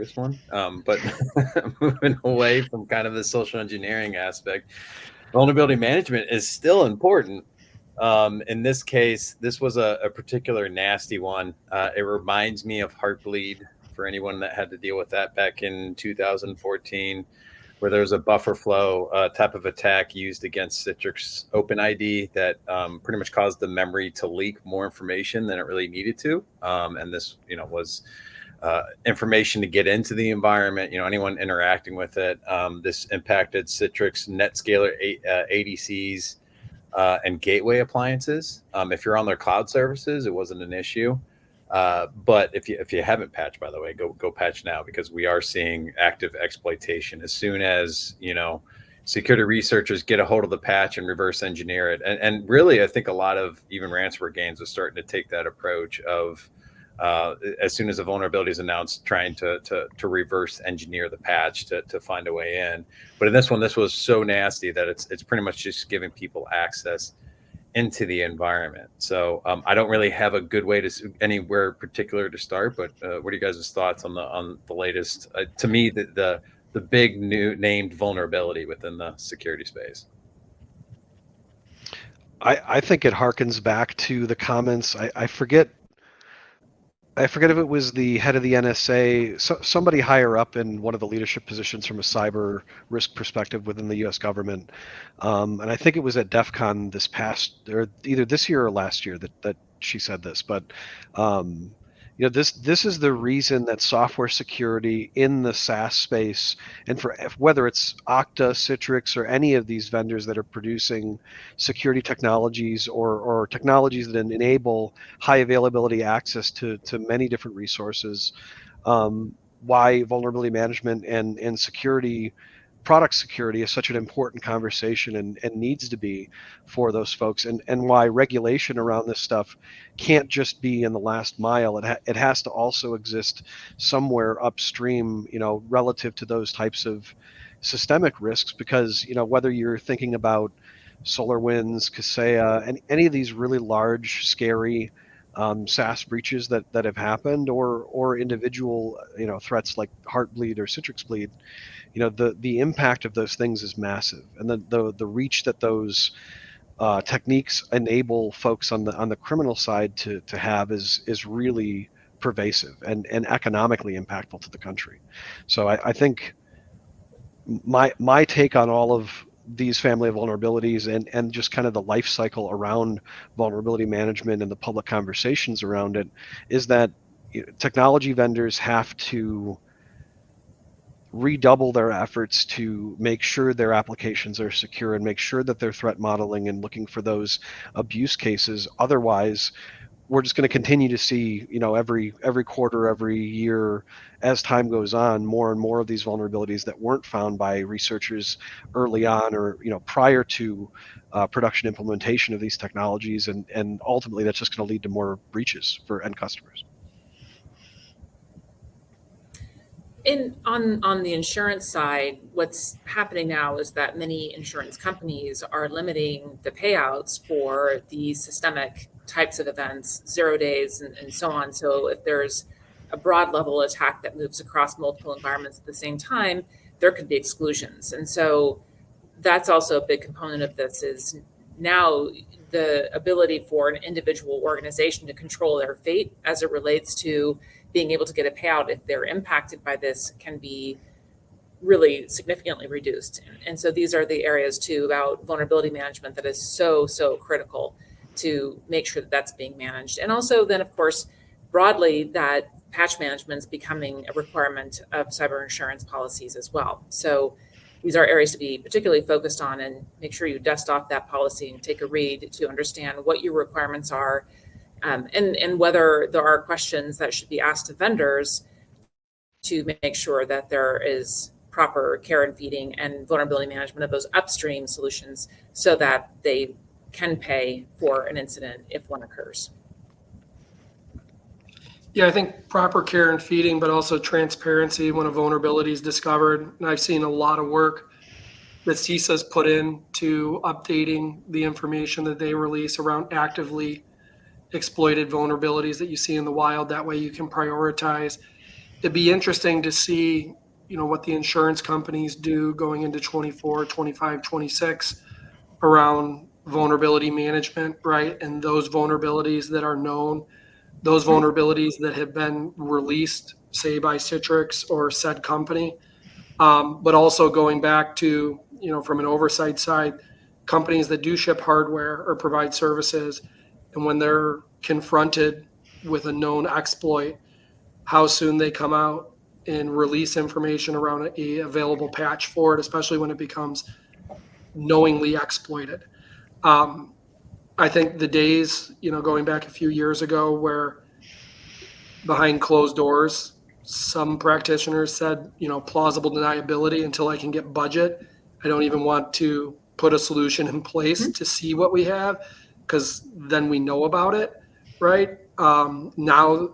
first one. But moving away from kind of the social engineering aspect, vulnerability management is still important. In this case, this was a particular nasty one. It reminds me of Heartbleed for anyone that had to deal with that back in 2014, where there was a buffer flow type of attack used against Citrix OpenID that pretty much caused the memory to leak more information than it really needed to. And this, was information to get into the environment. Anyone interacting with it. This impacted Citrix NetScaler ADCs and gateway appliances. If you're on their cloud services, it wasn't an issue. But if you haven't patched, by the way, go patch now, because we are seeing active exploitation as soon as security researchers get a hold of the patch and reverse engineer it. And really, I think a lot of even ransomware games are starting to take that approach of as soon as a vulnerability is announced, trying to reverse engineer the patch to find a way in. But in this one, this was so nasty that it's pretty much just giving people access into the environment. So I don't really have a good way to anywhere particular to start. But what are you guys' thoughts on the latest? To me, the big new named vulnerability within the security space. I think it harkens back to the comments. I forget if it was the head of the NSA, somebody higher up in one of the leadership positions from a cyber risk perspective within the U.S. government, and I think it was at DEF CON this past, or either this year or last year, that she said this. But this is the reason that software security in the SaaS space, and for whether it's Okta, Citrix, or any of these vendors that are producing security technologies or technologies that enable high availability access to many different resources, why vulnerability management and security, product security, is such an important conversation and needs to be for those folks, and why regulation around this stuff can't just be in the last mile. It has to also exist somewhere upstream, relative to those types of systemic risks, because whether you're thinking about SolarWinds, Kaseya, and any of these really large, scary SaaS breaches that have happened, or individual threats like Heartbleed or Citrix Bleed, the impact of those things is massive, and the reach that those techniques enable folks on the criminal side to have is really pervasive and economically impactful to the country. So I think my take on all of these family of vulnerabilities and just kind of the life cycle around vulnerability management and the public conversations around it is that technology vendors have to redouble their efforts to make sure their applications are secure and make sure that they're threat modeling and looking for those abuse cases. Otherwise, we're just going to continue to see, every quarter, every year, as time goes on, more and more of these vulnerabilities that weren't found by researchers early on, or prior to production implementation of these technologies, and ultimately that's just going to lead to more breaches for end customers. On the insurance side, what's happening now is that many insurance companies are limiting the payouts for these systemic types of events, 0 days and so on. So if there's a broad level attack that moves across multiple environments at the same time, there could be exclusions. And so that's also a big component of this, is now the ability for an individual organization to control their fate as it relates to being able to get a payout if they're impacted by this can be really significantly reduced. And so these are the areas too about vulnerability management that is so critical to make sure that that's being managed. And also then, of course, broadly, that patch management is becoming a requirement of cyber insurance policies as well. So these are areas to be particularly focused on, and make sure you dust off that policy and take a read to understand what your requirements are, and whether there are questions that should be asked to vendors to make sure that there is proper care and feeding and vulnerability management of those upstream solutions so that they can pay for an incident if one occurs. Yeah, I think proper care and feeding, but also transparency when a vulnerability is discovered. And I've seen a lot of work that CISA's put in to updating the information that they release around actively exploited vulnerabilities that you see in the wild. That way you can prioritize it'd be interesting to see, what the insurance companies do going into 24, 25, 26 around vulnerability management, right? And those vulnerabilities that are known, those vulnerabilities that have been released, say by Citrix or said company. But also going back to, from an oversight side, companies that do ship hardware or provide services, and when they're confronted with a known exploit, how soon they come out and release information around a available patch for it, especially when it becomes knowingly exploited. Um, I think the days, going back a few years ago, where behind closed doors, some practitioners said, plausible deniability until I can get budget. I don't even want to put a solution in place to see what we have, because then we know about it, right? Now,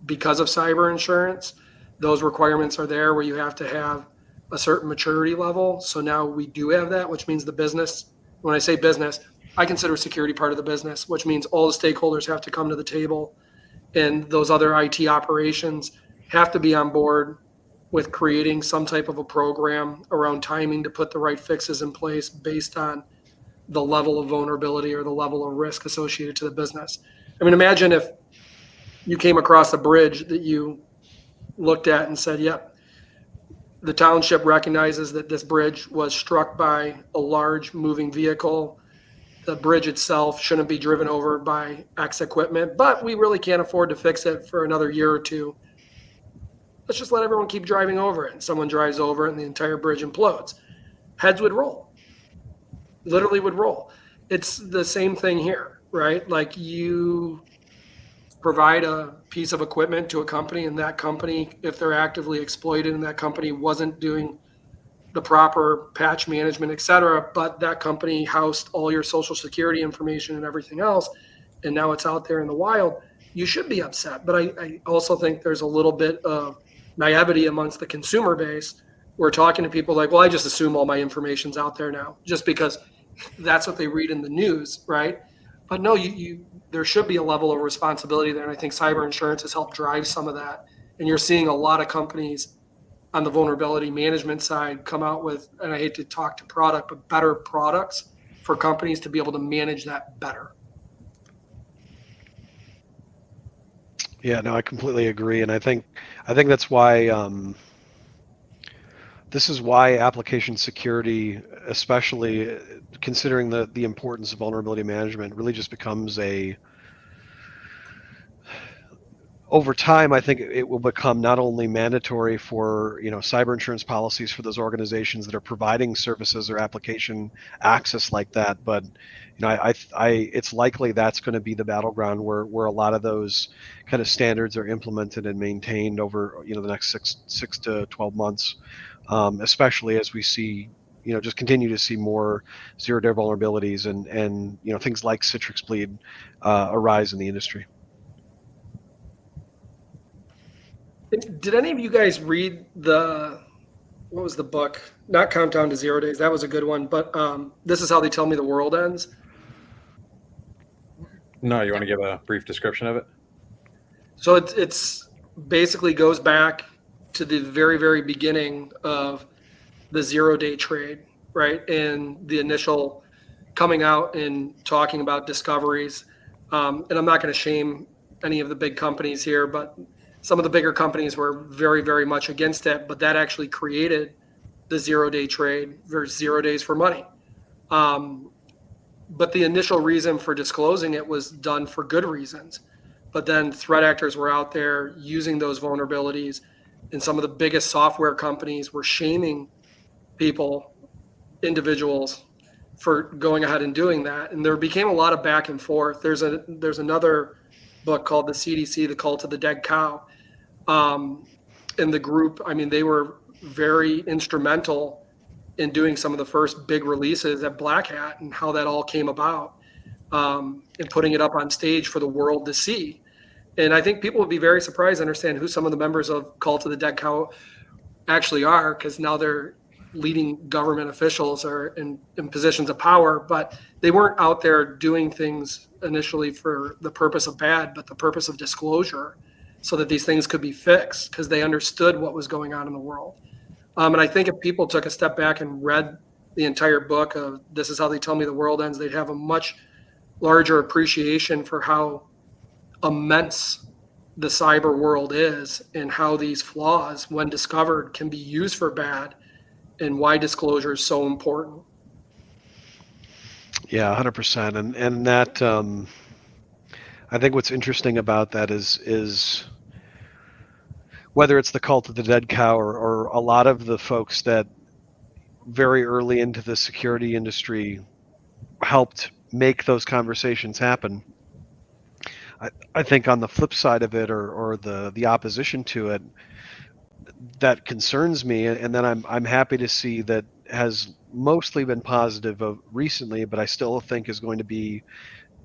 because of cyber insurance, those requirements are there where you have to have a certain maturity level. So now we do have that, which means the business, when I say business, I consider security part of the business, which means all the stakeholders have to come to the table, and those other IT operations have to be on board with creating some type of a program around timing to put the right fixes in place based on the level of vulnerability or the level of risk associated to the business. I mean, imagine if you came across a bridge that you looked at and said, yep, the township recognizes that this bridge was struck by a large moving vehicle. The bridge itself shouldn't be driven over by X equipment, but we really can't afford to fix it for another year or two. Let's just let everyone keep driving over it. And someone drives over it and the entire bridge implodes. Heads would roll, literally would roll. It's the same thing here, right? Like, you provide a piece of equipment to a company, and that company, if they're actively exploited and that company wasn't doing the proper patch management, et cetera, but that company housed all your social security information and everything else, and now it's out there in the wild, you should be upset. But I also think there's a little bit of naivety amongst the consumer base. We're talking to people like, well, I just assume all my information's out there now, just because that's what they read in the news, right? But no, there should be a level of responsibility there, and I think cyber insurance has helped drive some of that. And you're seeing a lot of companies on the vulnerability management side come out with, and I hate to talk to product, but better products for companies to be able to manage that better. Yeah, no, I completely agree, and I think that's why this is why application security, especially considering the importance of vulnerability management, really just becomes over time, I think it will become not only mandatory for cyber insurance policies for those organizations that are providing services or application access like that, but it's likely that's going to be the battleground where a lot of those kind of standards are implemented and maintained over the next six to 12 months, especially as we see just continue to see more zero-day vulnerabilities and things like Citrix Bleed arise in the industry. Did any of you guys read what was the book? Not Countdown to 0 Days. That was a good one. But This Is How They Tell Me the World Ends. No, you want to give a brief description of it? So it's basically goes back to the very, very beginning of the 0-day trade, right? And the initial coming out and talking about discoveries. And I'm not going to shame any of the big companies here, but some of the bigger companies were very, very much against it. But that actually created the 0-day trade versus 0 days for money. But the initial reason for disclosing it was done for good reasons. But then threat actors were out there using those vulnerabilities, and some of the biggest software companies were shaming people, individuals, for going ahead and doing that. And there became a lot of back and forth. There's another book called The CDC, The Cult of the Dead Cow. In the group, I mean, they were very instrumental in doing some of the first big releases at Black Hat and how that all came about, and putting it up on stage for the world to see. And I think people would be very surprised to understand who some of the members of Cult of the Dead Cow actually are, because now they're leading government officials or in positions of power, but they weren't out there doing things initially for the purpose of bad, but the purpose of disclosure so that these things could be fixed because they understood what was going on in the world. And I think if people took a step back and read the entire book of This Is How They Tell Me the World Ends, they'd have a much larger appreciation for how immense the cyber world is and how these flaws, when discovered, can be used for bad, and why disclosure is so important. Yeah, 100%. And that I think what's interesting about that is whether it's the cult of the dead cow or a lot of the folks that very early into the security industry helped make those conversations happen. I think on the flip side of it, or the opposition to it, that concerns me, and then I'm happy to see that has mostly been positive recently, but I still think is going to be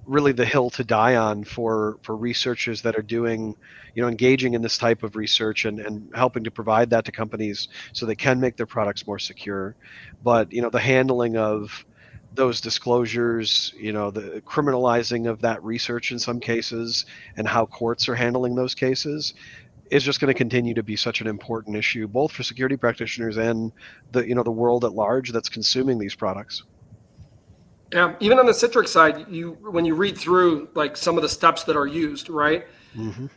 really the hill to die on for researchers that are doing, engaging in this type of research and helping to provide that to companies so they can make their products more secure. But the handling of those disclosures, the criminalizing of that research in some cases, and how courts are handling those cases is just going to continue to be such an important issue, both for security practitioners and the world at large that's consuming these products. Yeah, even on the Citrix side, when you read through like some of the steps that are used, right? Mm-hmm.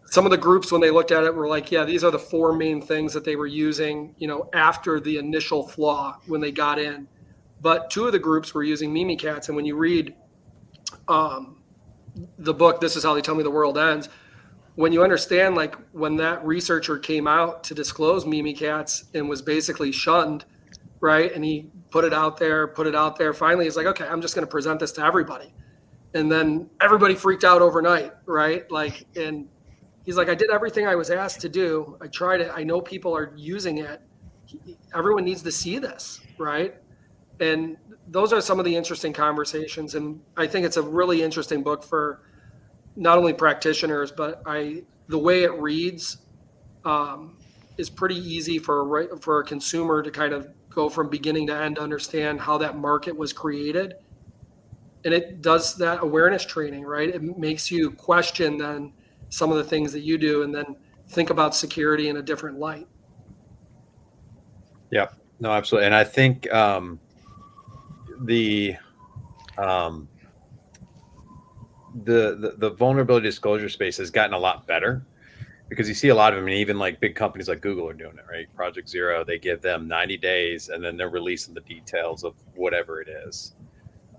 Some of the groups, when they looked at it, were like, yeah, these are the 4 main things that they were using, after the initial flaw when they got in. But 2 of the groups were using Mimikatz, and when you read the book, This Is How They Tell Me the World Ends, when you understand, like, when that researcher came out to disclose Mimikatz and was basically shunned, right? And he put it out there. Finally, he's like, okay, I'm just going to present this to everybody. And then everybody freaked out overnight, right? Like, and he's like, I did everything I was asked to do. I tried it. I know people are using it. Everyone needs to see this, right? And those are some of the interesting conversations. And I think it's a really interesting book for not only practitioners, but the way it reads is pretty easy for a consumer to kind of go from beginning to end, understand how that market was created. And it does that awareness training, right? It makes you question then some of the things that you do and then think about security in a different light. Yeah, no, absolutely. And I think the vulnerability disclosure space has gotten a lot better, because you see a lot of them, and even like big companies like Google are doing it, right? Project Zero, they give them 90 days and then they're releasing the details of whatever it is.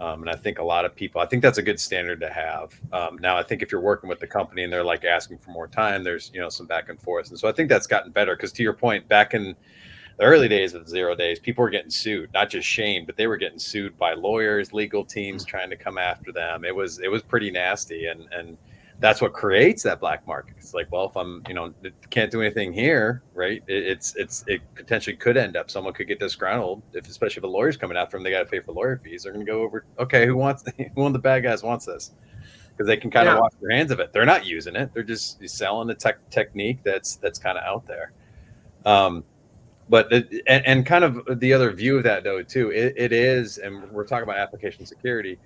And I think a lot of people, I think that's a good standard to have. Now, I think if you're working with the company and they're like asking for more time, there's, some back and forth. And so I think that's gotten better, because to your point, back in the early days of 0 days, people were getting sued, not just shamed, but they were getting sued by lawyers, legal teams trying to come after them. It was pretty nasty. And that's what creates that black market. It's like, well, if I'm, can't do anything here, right? It potentially could end up, someone could get disgruntled, especially if a lawyer's coming after them, they got to pay for lawyer fees. They're going to go over, okay, who one of the bad guys wants this? Because they can kind of wash their hands of it. They're not using it. They're just selling the technique that's kind of out there. But and kind of the other view of that, though, too, it is, and we're talking about application security,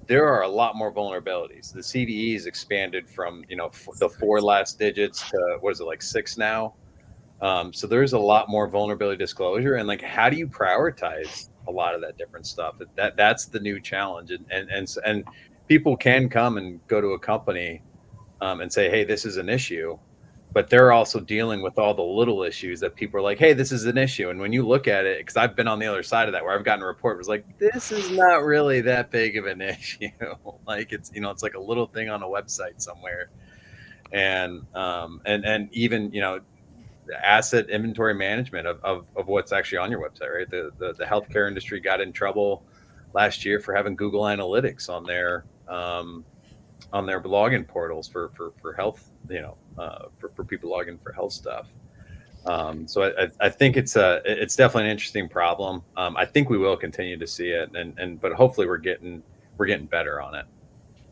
there are a lot more vulnerabilities. The CVE is expanded from, the 4 last digits to, what is it, like 6 now? So there's a lot more vulnerability disclosure. And like, how do you prioritize a lot of that different stuff? That's the new challenge. And people can come and go to a company and say, hey, this is an issue. But they're also dealing with all the little issues that people are like, hey, this is an issue. And when you look at it, because I've been on the other side of that, where I've gotten a report, it was like, this is not really that big of an issue. Like, it's, it's like a little thing on a website somewhere. And even, the asset inventory management of what's actually on your website, right? The healthcare industry got in trouble last year for having Google Analytics on their login portals for health, for people logging for health stuff. So I think it's definitely an interesting problem. I think we will continue to see it, but hopefully we're getting better on it.